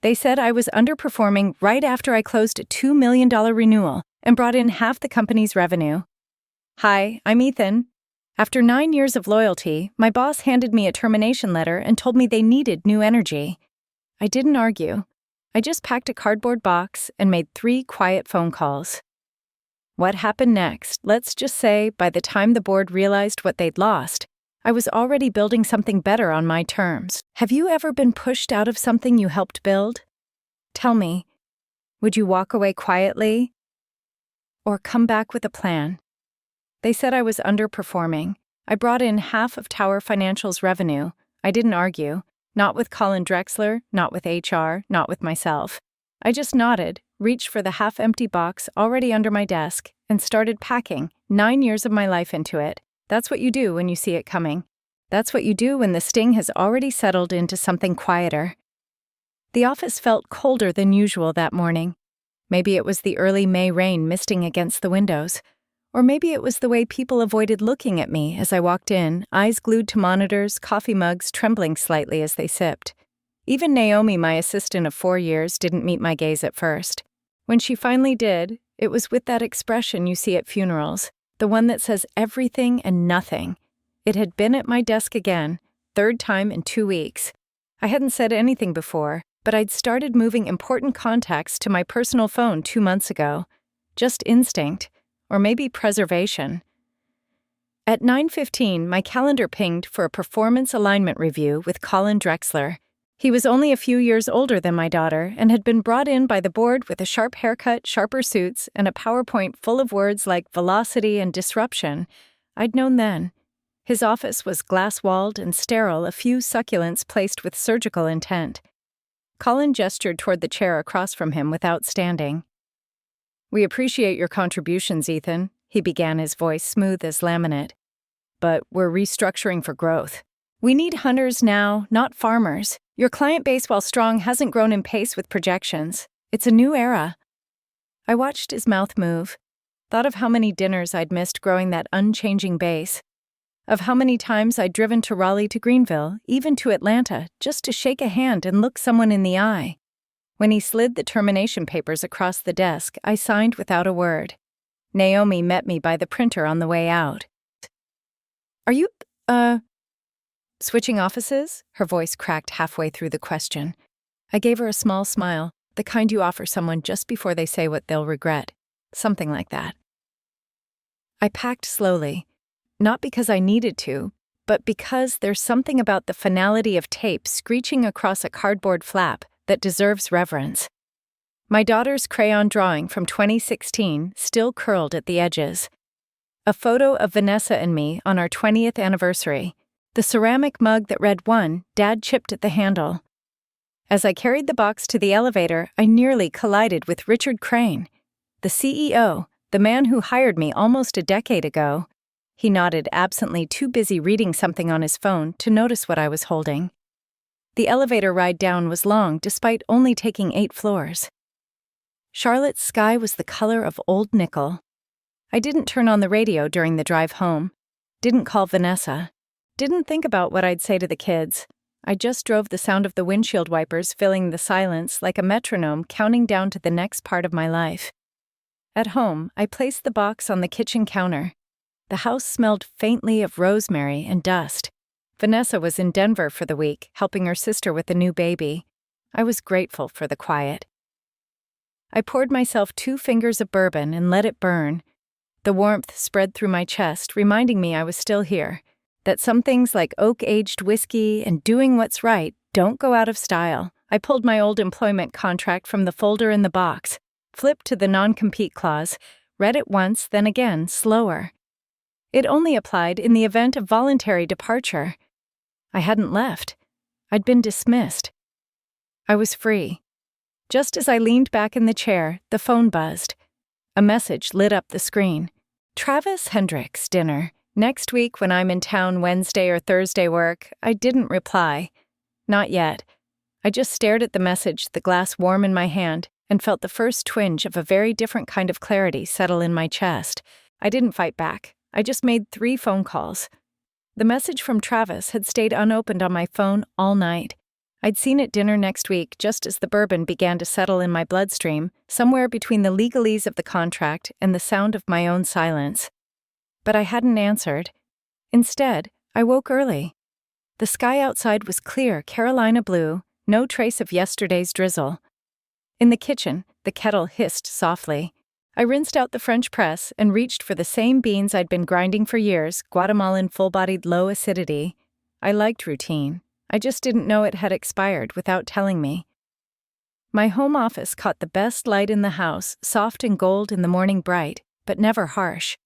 They said I was underperforming right after I closed a $2 million renewal and brought in half the company's revenue. Hi, I'm Ethan. After 9 years of loyalty, my boss handed me a termination letter and told me they needed new energy. I didn't argue. I just packed a cardboard box and made 3 quiet phone calls. What happened next? Let's just say by the time the board realized what they'd lost, I was already building something better on my terms. Have you ever been pushed out of something you helped build? Tell me, would you walk away quietly or come back with a plan? They said I was underperforming. I brought in half of Tower Financial's revenue. I didn't argue. Not with Colin Drexler, not with HR, not with myself. I just nodded, reached for the half-empty box already under my desk, and started packing 9 years of my life into it. That's what you do when you see it coming. That's what you do when the sting has already settled into something quieter. The office felt colder than usual that morning. Maybe it was the early May rain misting against the windows. Or maybe it was the way people avoided looking at me as I walked in, eyes glued to monitors, coffee mugs trembling slightly as they sipped. Even Naomi, my assistant of 4 years, didn't meet my gaze at first. When she finally did, it was with that expression you see at funerals, the one that says everything and nothing. It had been at my desk again, 3rd time in 2 weeks. I hadn't said anything before, but I'd started moving important contacts to my personal phone 2 months ago. Just instinct. Or maybe preservation. At 9:15, my calendar pinged for a performance alignment review with Colin Drexler. He was only a few years older than my daughter and had been brought in by the board with a sharp haircut, sharper suits, and a PowerPoint full of words like velocity and disruption. I'd known then. His office was glass-walled and sterile, a few succulents placed with surgical intent. Colin gestured toward the chair across from him without standing. "We appreciate your contributions, Ethan," he began, his voice smooth as laminate. "But we're restructuring for growth. We need hunters now, not farmers. Your client base, while strong, hasn't grown in pace with projections. It's a new era." I watched his mouth move, thought of how many dinners I'd missed growing that unchanging base, of how many times I'd driven to Raleigh to Greenville, even to Atlanta, just to shake a hand and look someone in the eye. When he slid the termination papers across the desk, I signed without a word. Naomi met me by the printer on the way out. "Are you, switching offices?" Her voice cracked halfway through the question. I gave her a small smile, the kind you offer someone just before they say what they'll regret. Something like that. I packed slowly, not because I needed to, but because there's something about the finality of tape screeching across a cardboard flap that deserves reverence. My daughter's crayon drawing from 2016 still curled at the edges. A photo of Vanessa and me on our 20th anniversary. The ceramic mug that read 1, Dad chipped at the handle. As I carried the box to the elevator, I nearly collided with Richard Crane, the CEO, the man who hired me almost a decade ago. He nodded absently, too busy reading something on his phone to notice what I was holding. The elevator ride down was long, despite only taking 8 floors. Charlotte's sky was the color of old nickel. I didn't turn on the radio during the drive home. Didn't call Vanessa. Didn't think about what I'd say to the kids. I just drove the sound of the windshield wipers filling the silence like a metronome counting down to the next part of my life. At home, I placed the box on the kitchen counter. The house smelled faintly of rosemary and dust. Vanessa was in Denver for the week, helping her sister with the new baby. I was grateful for the quiet. I poured myself 2 fingers of bourbon and let it burn. The warmth spread through my chest, reminding me I was still here, that some things like oak-aged whiskey and doing what's right don't go out of style. I pulled my old employment contract from the folder in the box, flipped to the non-compete clause, read it once, then again, slower. It only applied in the event of voluntary departure. I hadn't left. I'd been dismissed. I was free. Just as I leaned back in the chair, the phone buzzed. A message lit up the screen. "Travis Hendricks, dinner. Next week when I'm in town Wednesday or Thursday work." I didn't reply. Not yet. I just stared at the message, the glass warm in my hand, and felt the first twinge of a very different kind of clarity settle in my chest. I didn't fight back. I just made 3 phone calls. The message from Travis had stayed unopened on my phone all night. I'd seen at dinner next week just as the bourbon began to settle in my bloodstream, somewhere between the legalese of the contract and the sound of my own silence. But I hadn't answered. Instead, I woke early. The sky outside was clear Carolina blue, no trace of yesterday's drizzle. In the kitchen, the kettle hissed softly. I rinsed out the French press and reached for the same beans I'd been grinding for years, Guatemalan full-bodied low acidity. I liked routine. I just didn't know it had expired without telling me. My home office caught the best light in the house, soft and gold in the morning bright, but never harsh.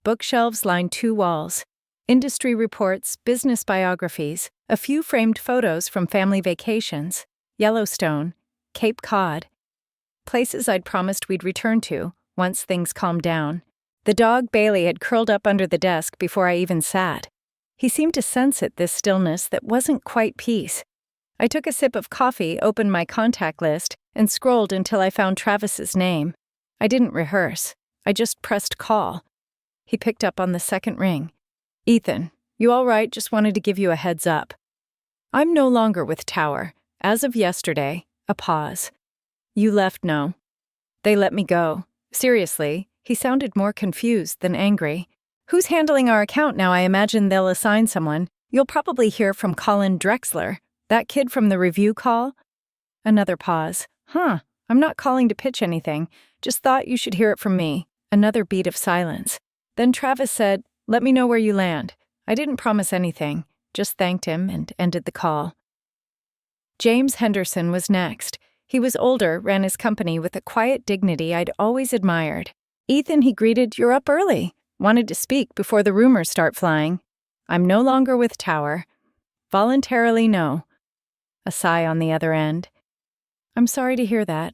Bookshelves lined 2 walls. Industry reports, business biographies, a few framed photos from family vacations, Yellowstone, Cape Cod. Places I'd promised we'd return to, once things calmed down. The dog Bailey had curled up under the desk before I even sat. He seemed to sense it, this stillness that wasn't quite peace. I took a sip of coffee, opened my contact list, and scrolled until I found Travis's name. I didn't rehearse. I just pressed call. He picked up on the second ring. "Ethan, you all right? Just wanted to give you a heads up. I'm no longer with Tower. As of yesterday." A pause. "You left, no?" "They let me go." Seriously, he sounded more confused than angry. "Who's handling our account now? I imagine they'll assign someone. You'll probably hear from Colin Drexler, that kid from the review call." Another pause. "Huh, I'm not calling to pitch anything. Just thought you should hear it from me." Another beat of silence. Then Travis said, "Let me know where you land." I didn't promise anything, just thanked him and ended the call. James Henderson was next. He was older, ran his company with a quiet dignity I'd always admired. "Ethan," he greeted, "you're up early. Wanted to speak before the rumors start flying." "I'm no longer with Tower." "Voluntarily, no." A sigh on the other end. "I'm sorry to hear that.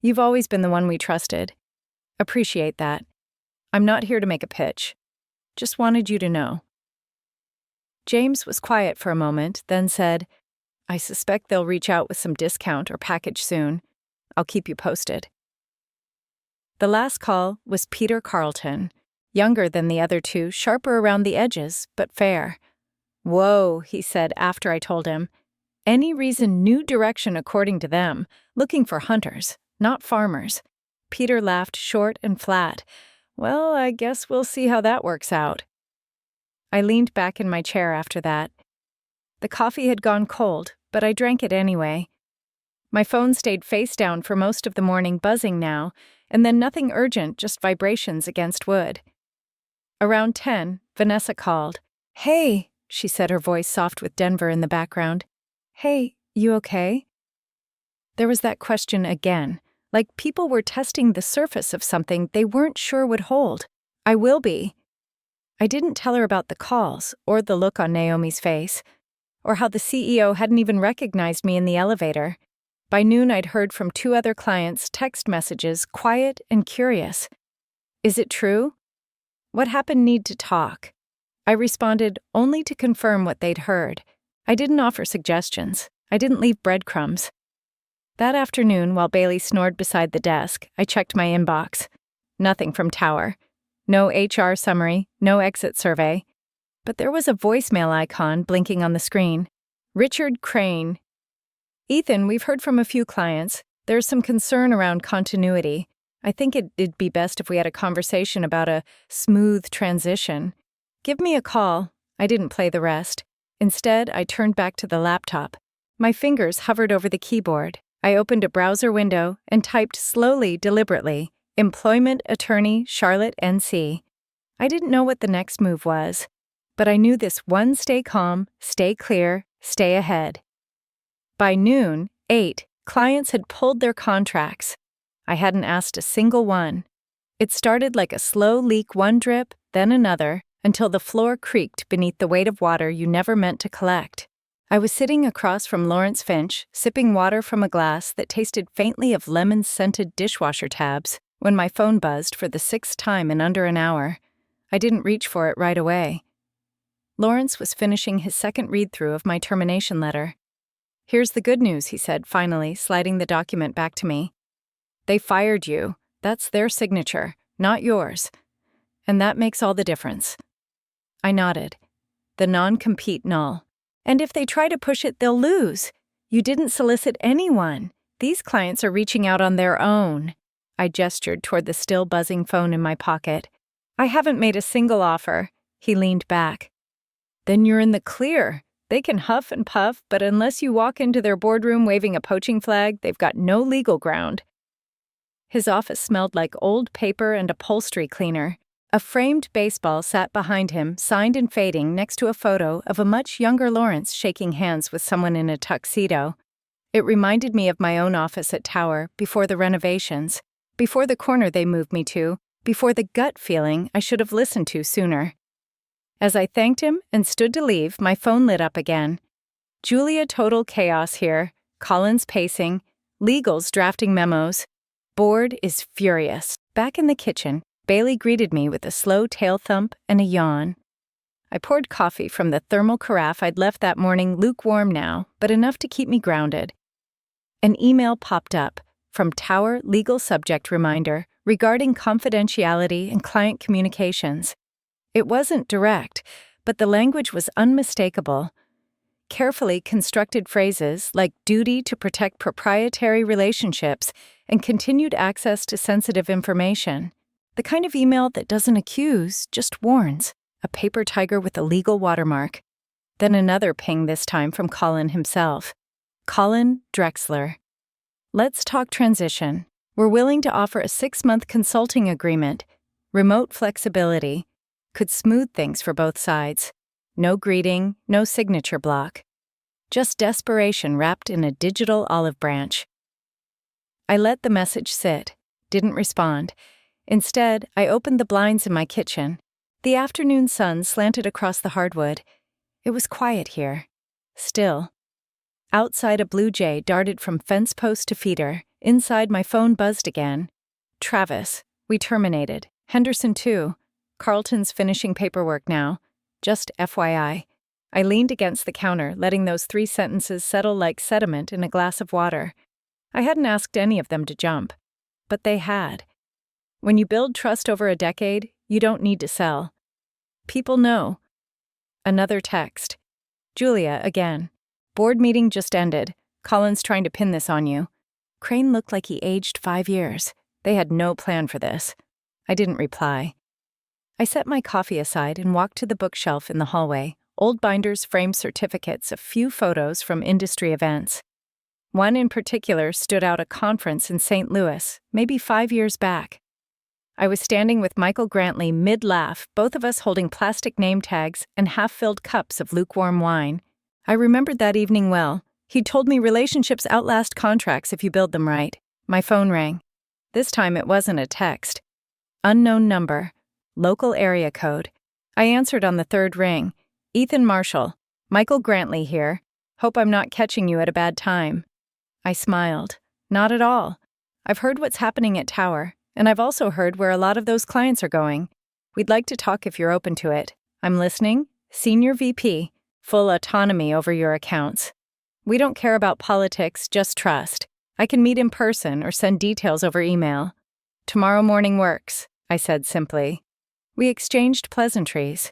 You've always been the one we trusted. Appreciate that. I'm not here to make a pitch. Just wanted you to know." James was quiet for a moment, then said, "I suspect they'll reach out with some discount or package soon. I'll keep you posted." The last call was Peter Carlton. Younger than the other 2, sharper around the edges, but fair. "Whoa," he said after I told him. "Any reason new direction according to them, looking for hunters, not farmers." Peter laughed short and flat. "Well, I guess we'll see how that works out." I leaned back in my chair after that. The coffee had gone cold, but I drank it anyway. My phone stayed face down for most of the morning, buzzing now, and then nothing urgent, just vibrations against wood. Around 10, Vanessa called. "Hey," she said, her voice soft with Denver in the background. "Hey, you okay?" There was that question again, like people were testing the surface of something they weren't sure would hold. "I will be." I didn't tell her about the calls, or the look on Naomi's face, or how the CEO hadn't even recognized me in the elevator. By noon, I'd heard from 2 other clients text messages, quiet and curious. "Is it true? What happened? Need to talk." I responded only to confirm what they'd heard. I didn't offer suggestions. I didn't leave breadcrumbs. That afternoon, while Bailey snored beside the desk, I checked my inbox. Nothing from Tower. No HR summary, no exit survey. But there was a voicemail icon blinking on the screen. Richard Crane. "Ethan, we've heard from a few clients. There's some concern around continuity. I think it'd be best if we had a conversation about a smooth transition. Give me a call." I didn't play the rest. Instead, I turned back to the laptop. My fingers hovered over the keyboard. I opened a browser window and typed slowly, deliberately, "Employment Attorney, Charlotte, NC." I didn't know what the next move was, but I knew this one: stay calm, stay clear, stay ahead. By noon, 8, clients had pulled their contracts. I hadn't asked a single one. It started like a slow leak, one drip, then another, until the floor creaked beneath the weight of water you never meant to collect. I was sitting across from Lawrence Finch, sipping water from a glass that tasted faintly of lemon-scented dishwasher tabs, when my phone buzzed for the 6th time in under an hour. I didn't reach for it right away. Lawrence was finishing his second read-through of my termination letter. "Here's the good news," he said, finally, sliding the document back to me. "They fired you. That's their signature, not yours. And that makes all the difference." I nodded. The non-compete null. "And if they try to push it, they'll lose. You didn't solicit anyone. These clients are reaching out on their own. I gestured toward the still buzzing phone in my pocket. I haven't made a single offer. He leaned back. Then you're in the clear. They can huff and puff, but unless you walk into their boardroom waving a poaching flag, they've got no legal ground. His office smelled like old paper and upholstery cleaner. A framed baseball sat behind him, signed and fading, next to a photo of a much younger Lawrence shaking hands with someone in a tuxedo. It reminded me of my own office at Tower before the renovations, before the corner they moved me to, before the gut feeling I should have listened to sooner. As I thanked him and stood to leave, my phone lit up again. Julia, total chaos here. Colin's pacing. Legals drafting memos. Board is furious. Back in the kitchen, Bailey greeted me with a slow tail thump and a yawn. I poured coffee from the thermal carafe I'd left that morning, lukewarm now, but enough to keep me grounded. An email popped up from Tower Legal Subject Reminder regarding confidentiality and client communications. It wasn't direct, but the language was unmistakable. Carefully constructed phrases like duty to protect proprietary relationships and continued access to sensitive information. The kind of email that doesn't accuse, just warns. A paper tiger with a legal watermark. Then another ping, this time from Colin himself. Colin Drexler. Let's talk transition. We're willing to offer a 6-month consulting agreement. Remote flexibility. Could smooth things for both sides. No greeting, no signature block. Just desperation wrapped in a digital olive branch. I let the message sit, didn't respond. Instead, I opened the blinds in my kitchen. The afternoon sun slanted across the hardwood. It was quiet here. Still. Outside, a blue jay darted from fence post to feeder. Inside, my phone buzzed again. Travis. We terminated. Henderson too. Carlton's finishing paperwork now. Just FYI. I leaned against the counter, letting those 3 sentences settle like sediment in a glass of water. I hadn't asked any of them to jump. But they had. When you build trust over a decade, you don't need to sell. People know. Another text. Julia, again. Board meeting just ended. Colin's trying to pin this on you. Crane looked like he aged 5 years. They had no plan for this. I didn't reply. I set my coffee aside and walked to the bookshelf in the hallway. Old binders framed certificates, a few photos from industry events. One in particular stood out, a conference in St. Louis, maybe 5 years back. I was standing with Michael Grantley mid-laugh, both of us holding plastic name tags and half-filled cups of lukewarm wine. I remembered that evening well. He'd told me relationships outlast contracts if you build them right. My phone rang. This time it wasn't a text. Unknown number. Local area code. I answered on the 3rd ring. Ethan Marshall. Michael Grantley here. Hope I'm not catching you at a bad time. I smiled. Not at all. I've heard what's happening at Tower, and I've also heard where a lot of those clients are going. We'd like to talk if you're open to it. I'm listening. Senior VP. Full autonomy over your accounts. We don't care about politics, just trust. I can meet in person or send details over email. Tomorrow morning works, I said simply. We exchanged pleasantries.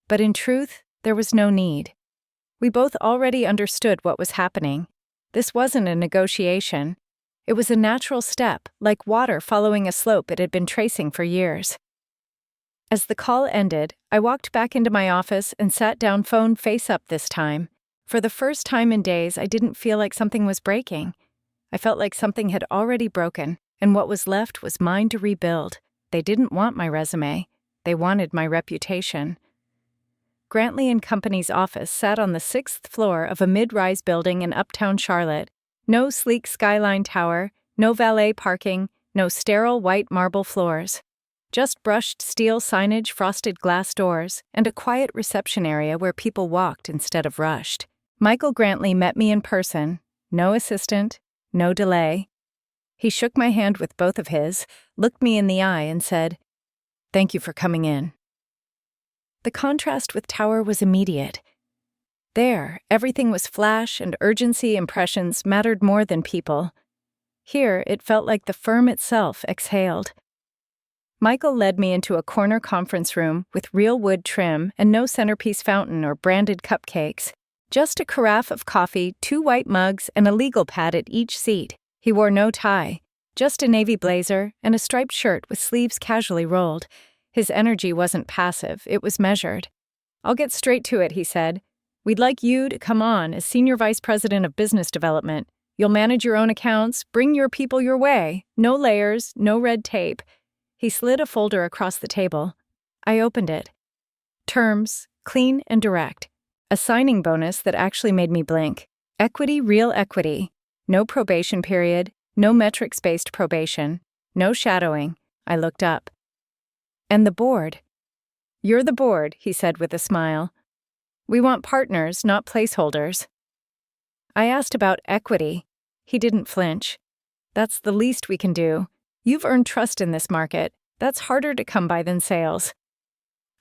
But in truth, there was no need. We both already understood what was happening. This wasn't a negotiation. It was a natural step, like water following a slope it had been tracing for years. As the call ended, I walked back into my office and sat down, phone face up this time. For the first time in days, I didn't feel like something was breaking. I felt like something had already broken, and what was left was mine to rebuild. They didn't want my resume. They wanted my reputation. Grantley & Company's office sat on the 6th floor of a mid-rise building in uptown Charlotte. No sleek skyline tower, no valet parking, no sterile white marble floors. Just brushed steel signage, frosted glass doors, and a quiet reception area where people walked instead of rushed. Michael Grantley met me in person. No assistant, no delay. He shook my hand with both of his, looked me in the eye, and said, "Thank you for coming in." The contrast with Tower was immediate. There, everything was flash and urgency. Impressions mattered more than people. Here, it felt like the firm itself exhaled. Michael led me into a corner conference room with real wood trim and no centerpiece fountain or branded cupcakes. Just a carafe of coffee, 2 white mugs, and a legal pad at each seat. He wore no tie, just a navy blazer and a striped shirt with sleeves casually rolled. His energy wasn't passive, it was measured. "I'll get straight to it," he said. "We'd like you to come on as Senior Vice President of Business Development. You'll manage your own accounts, bring your people your way. No layers, no red tape." He slid a folder across the table. I opened it. Terms, clean and direct. A signing bonus that actually made me blink. Equity, real equity. No probation period, no metrics-based probation, no shadowing. I looked up. "And the board." "You're the board," he said with a smile. "We want partners, not placeholders." I asked about equity. He didn't flinch. "That's the least we can do. You've earned trust in this market. That's harder to come by than sales."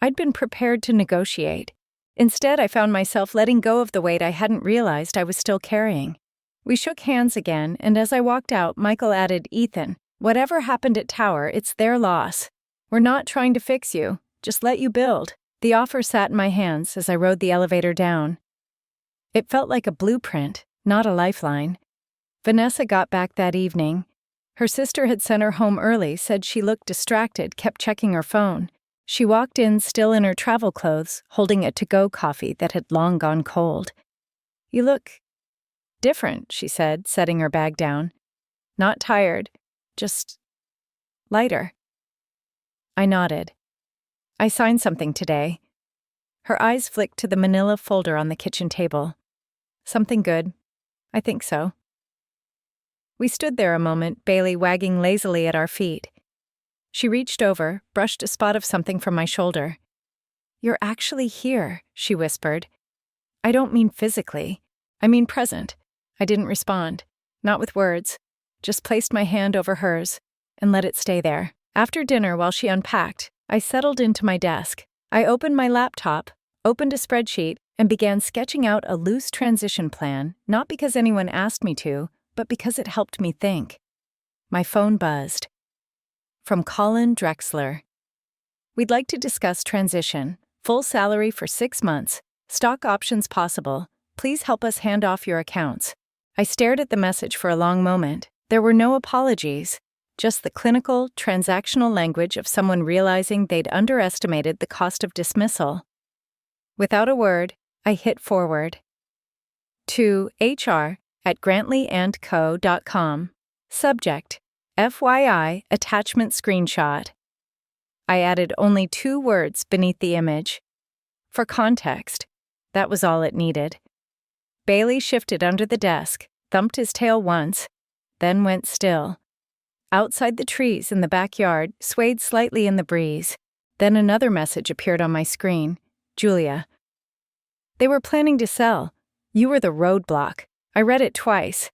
I'd been prepared to negotiate. Instead, I found myself letting go of the weight I hadn't realized I was still carrying. We shook hands again, and as I walked out, Michael added, "Ethan, whatever happened at Tower, it's their loss. We're not trying to fix you, just let you build." The offer sat in my hands as I rode the elevator down. It felt like a blueprint, not a lifeline. Vanessa got back that evening. Her sister had sent her home early, said she looked distracted, kept checking her phone. She walked in still in her travel clothes, holding a to-go coffee that had long gone cold. "You look different," she said, setting her bag down. "Not tired, just lighter." I nodded. "I signed something today." Her eyes flicked to the manila folder on the kitchen table. "Something good? I think so." We stood there a moment, Bailey wagging lazily at our feet. She reached over, brushed a spot of something from my shoulder. "You're actually here," she whispered. "I don't mean physically. I mean present." I didn't respond. Not with words. Just placed my hand over hers and let it stay there. After dinner, while she unpacked, I settled into my desk. I opened my laptop, opened a spreadsheet, and began sketching out a loose transition plan, not because anyone asked me to, but because it helped me think. My phone buzzed. From Colin Drexler. "We'd like to discuss transition. Full salary for 6 months. Stock options possible. Please help us hand off your accounts." I stared at the message for a long moment. There were no apologies, just the clinical, transactional language of someone realizing they'd underestimated the cost of dismissal. Without a word, I hit forward. To hr@grantleyandco.com. Subject: FYI, attachment screenshot. I added only 2 words beneath the image. For context, that was all it needed. Bailey shifted under the desk, thumped his tail once, then went still. Outside the trees in the backyard swayed slightly in the breeze. Then another message appeared on my screen. "Julia." They were planning to sell. You were the roadblock. I read it twice.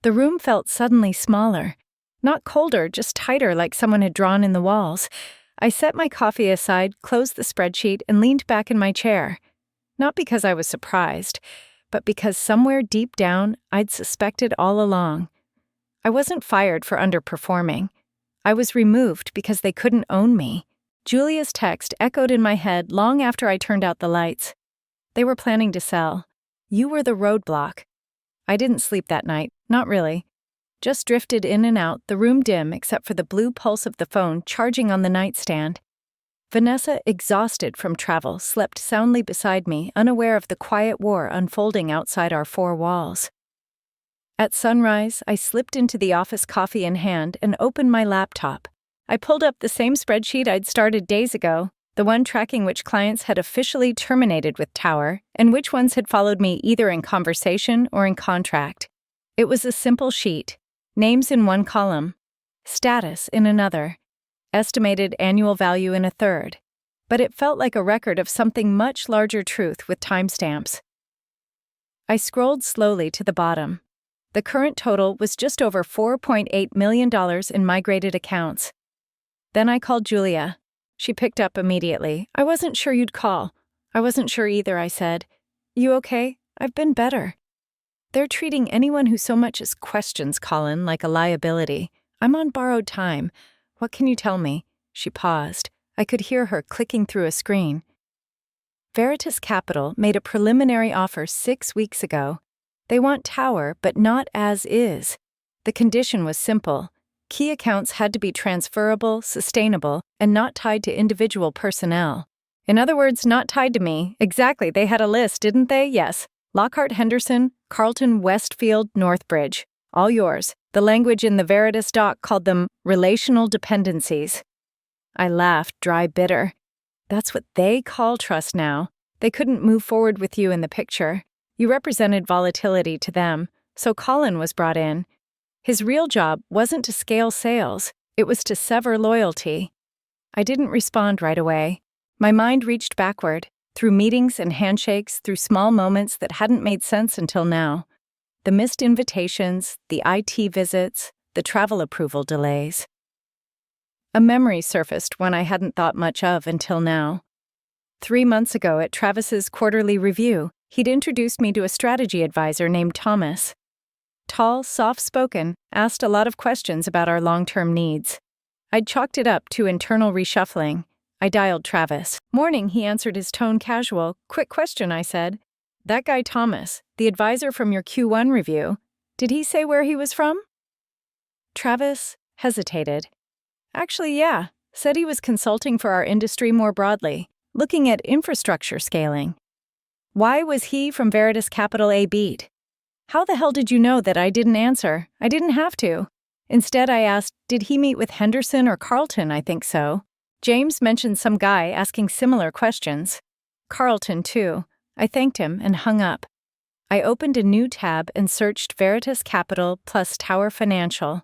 The room felt suddenly smaller. Not colder, just tighter, like someone had drawn in the walls. I set my coffee aside, closed the spreadsheet, and leaned back in my chair. Not because I was surprised, but because somewhere deep down I'd suspected all along. I wasn't fired for underperforming. I was removed because they couldn't own me. Julia's text echoed in my head long after I turned out the lights. They were planning to sell. You were the roadblock. I didn't sleep that night, not really. Just drifted in and out, the room dim except for the blue pulse of the phone charging on the nightstand. Vanessa, exhausted from travel, slept soundly beside me, unaware of the quiet war unfolding outside our 4 walls. At sunrise, I slipped into the office, coffee in hand, and opened my laptop. I pulled up the same spreadsheet I'd started days ago, the one tracking which clients had officially terminated with Tower, and which ones had followed me either in conversation or in contract. It was a simple sheet. Names in one column, status in another, estimated annual value in a third. But it felt like a record of something much larger truth with timestamps. I scrolled slowly to the bottom. The current total was just over $4.8 million in migrated accounts. Then I called Julia. She picked up immediately. "I wasn't sure you'd call." "I wasn't sure either," I said. "You okay?" "I've been better." "They're treating anyone who so much as questions Colin like a liability. I'm on borrowed time. What can you tell me?" She paused. I could hear her clicking through a screen. Veritas Capital made a preliminary offer 6 weeks ago. They want Tower, but not as is. The condition was simple. Key accounts had to be transferable, sustainable, and not tied to individual personnel. In other words, not tied to me. Exactly, they had a list, didn't they? Yes. Lockhart Henderson, Carlton Westfield, Northbridge. All yours. The language in the Veritas doc called them relational dependencies. I laughed, dry bitter. That's what they call trust now. They couldn't move forward with you in the picture. You represented volatility to them, so Colin was brought in. His real job wasn't to scale sales, it was to sever loyalty. I didn't respond right away. My mind reached backward, through meetings and handshakes, through small moments that hadn't made sense until now. The missed invitations, the IT visits, the travel approval delays. A memory surfaced one I hadn't thought much of until now. 3 months ago at Travis's quarterly review, he'd introduced me to a strategy advisor named Thomas. Tall, soft-spoken, asked a lot of questions about our long-term needs. I'd chalked it up to internal reshuffling. I dialed Travis. Morning, he answered, his tone casual. Quick question, I said. That guy Thomas, the advisor from your Q1 review, did he say where he was from? Travis hesitated. Actually, yeah. Said he was consulting for our industry more broadly, looking at infrastructure scaling. Why was he from Veritas Capital a beat? How the hell did you know that I didn't answer? I didn't have to. Instead, I asked, did he meet with Henderson or Carlton? I think so. James mentioned some guy asking similar questions. Carlton, too. I thanked him and hung up. I opened a new tab and searched Veritas Capital plus Tower Financial.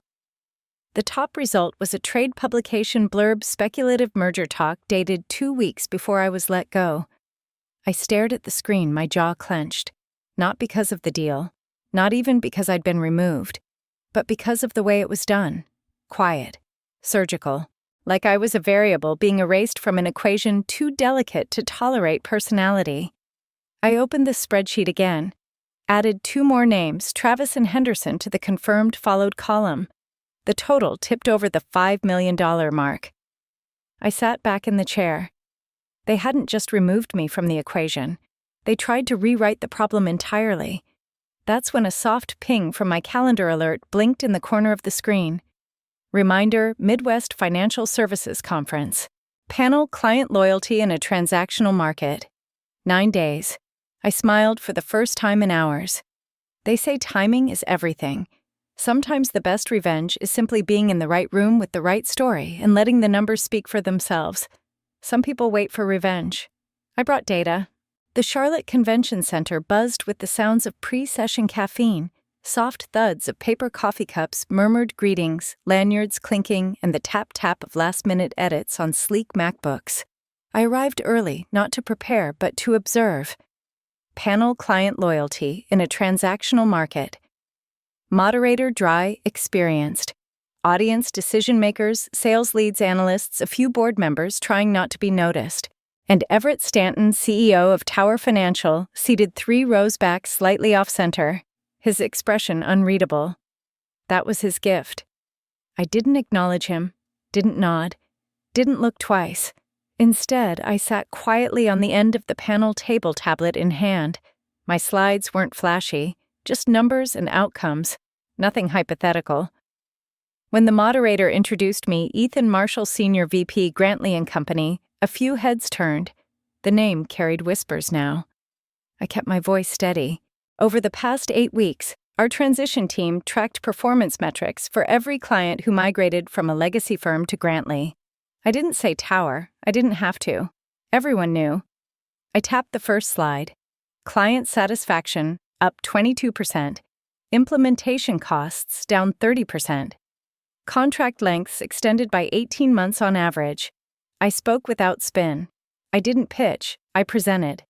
The top result was a trade publication blurb speculative merger talk dated 2 weeks before I was let go. I stared at the screen, my jaw clenched. Not because of the deal, not even because I'd been removed, but because of the way it was done. Quiet, surgical, like I was a variable being erased from an equation too delicate to tolerate personality. I opened the spreadsheet again, added 2 more names, Travis and Henderson, to the confirmed followed column. The total tipped over the $5 million mark. I sat back in the chair. They hadn't just removed me from the equation. They tried to rewrite the problem entirely. That's when a soft ping from my calendar alert blinked in the corner of the screen. Reminder, Midwest Financial Services Conference. Panel Client Loyalty in a Transactional Market. 9 days. I smiled for the first time in hours. They say timing is everything. Sometimes the best revenge is simply being in the right room with the right story and letting the numbers speak for themselves. Some people wait for revenge. I brought data. The Charlotte Convention Center buzzed with the sounds of pre-session caffeine, soft thuds of paper coffee cups, murmured greetings, lanyards clinking, and the tap-tap of last-minute edits on sleek MacBooks. I arrived early, not to prepare, but to observe. Panel Client Loyalty in a Transactional Market. Moderator dry, experienced. Audience decision-makers, sales leads analysts, a few board members trying not to be noticed. And Everett Stanton, CEO of Tower Financial, seated 3 rows back slightly off-center, his expression unreadable. That was his gift. I didn't acknowledge him, didn't nod, didn't look twice. Instead, I sat quietly on the end of the panel table, tablet in hand. My slides weren't flashy, just numbers and outcomes, nothing hypothetical. When the moderator introduced me, Ethan Marshall, Senior VP, Grantley & Company, a few heads turned. The name carried whispers now. I kept my voice steady. Over the past 8 weeks, our transition team tracked performance metrics for every client who migrated from a legacy firm to Grantley. I didn't say Tower. I didn't have to. Everyone knew. I tapped the first slide. Client satisfaction up 22%. Implementation costs down 30%. Contract lengths extended by 18 months on average. I spoke without spin. I didn't pitch. I presented.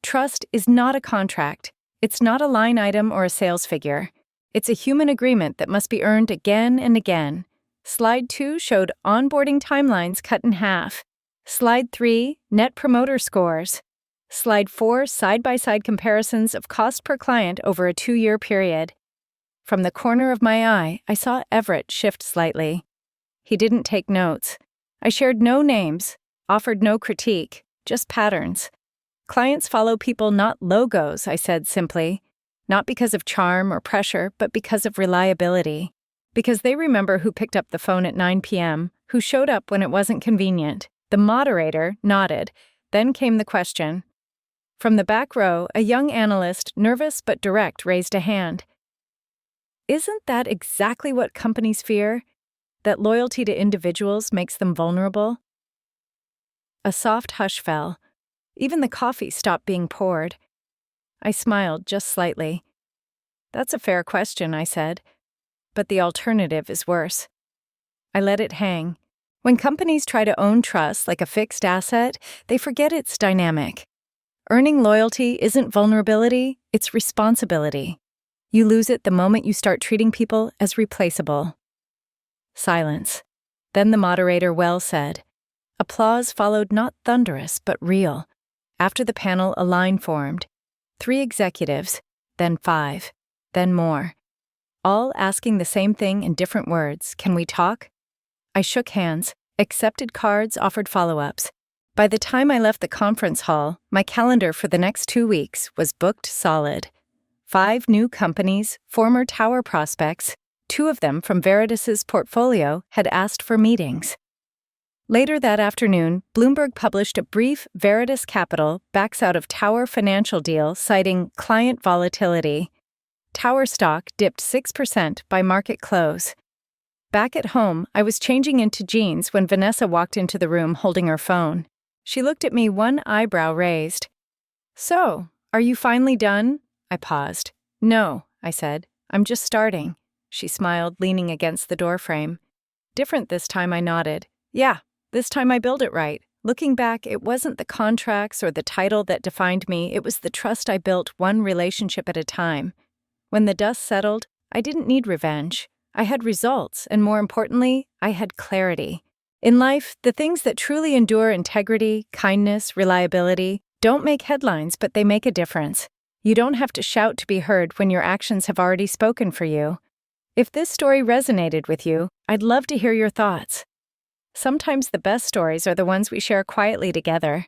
Trust is not a contract. It's not a line item or a sales figure. It's a human agreement that must be earned again and again. Slide 2 showed onboarding timelines cut in half. Slide 3, net promoter scores. Slide 4, side-by-side comparisons of cost per client over a 2-year period. From the corner of my eye, I saw Everett shift slightly. He didn't take notes. I shared no names, offered no critique, just patterns. Clients follow people, not logos, I said simply. Not because of charm or pressure, but because of reliability. Because they remember who picked up the phone at 9 p.m., who showed up when it wasn't convenient. The moderator nodded. Then came the question. From the back row, a young analyst, nervous but direct, raised a hand. Isn't that exactly what companies fear? That loyalty to individuals makes them vulnerable? A soft hush fell. Even the coffee stopped being poured. I smiled just slightly. That's a fair question, I said. But the alternative is worse. I let it hang. When companies try to own trust like a fixed asset, they forget it's dynamic. Earning loyalty isn't vulnerability, it's responsibility. You lose it the moment you start treating people as replaceable. Silence. Then the moderator well said. Applause followed, not thunderous, but real. After the panel, a line formed. 3 executives, then 5, then more. All asking the same thing in different words. Can we talk? I shook hands, accepted cards, offered follow-ups. By the time I left the conference hall, my calendar for the next 2 weeks was booked solid. 5 new companies, former tower prospects, 2 of them from Veritas's portfolio, had asked for meetings. Later that afternoon, Bloomberg published a brief Veritas Capital backs out of Tower financial deal citing client volatility. Tower stock dipped 6% by market close. Back at home, I was changing into jeans when Vanessa walked into the room holding her phone. She looked at me, one eyebrow raised. So, are you finally done? I paused. No, I said. I'm just starting. She smiled, leaning against the doorframe. Different this time, I nodded. Yeah, this time I built it right. Looking back, it wasn't the contracts or the title that defined me, it was the trust I built one relationship at a time. When the dust settled, I didn't need revenge. I had results, and more importantly, I had clarity. In life, the things that truly endure, integrity, kindness, reliability, don't make headlines, but they make a difference. You don't have to shout to be heard when your actions have already spoken for you. If this story resonated with you, I'd love to hear your thoughts. Sometimes the best stories are the ones we share quietly together.